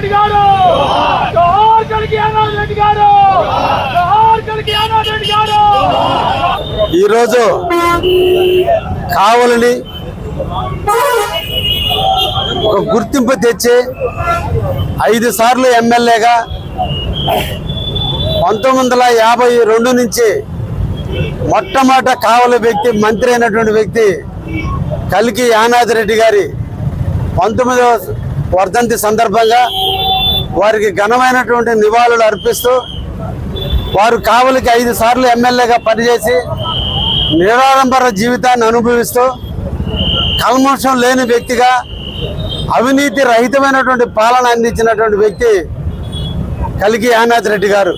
రెడ్డి గారు జోహార్ కలికి యానాది రెడ్డి గారు జోహార్ కలికి యానాది రెడ్డి గారు ఈరోజు కావలిని ఒక గుర్తింపు తెచ్చి 5 సార్లు ఎమ్మెల్యేగా 1952 నుంచి మొట్టమొదట కావలి వ్యక్తి మంత్రి అయినటువంటి వ్యక్తి కలికి యానాది రెడ్డి గారి 19వ వర్ధంతి సందర్భంగా వారికి ఘనమైనటువంటి నివాళులు అర్పిస్తూ వారు కావలికి 5 సార్లు ఎమ్మెల్యేగా పనిచేసి నిరాడంబర జీవితాన్ని అనుభవిస్తూ కల్మషం లేని వ్యక్తిగా అవినీతి రహితమైనటువంటి పాలన అందించినటువంటి వ్యక్తి కలికి యానాది రెడ్డి గారు.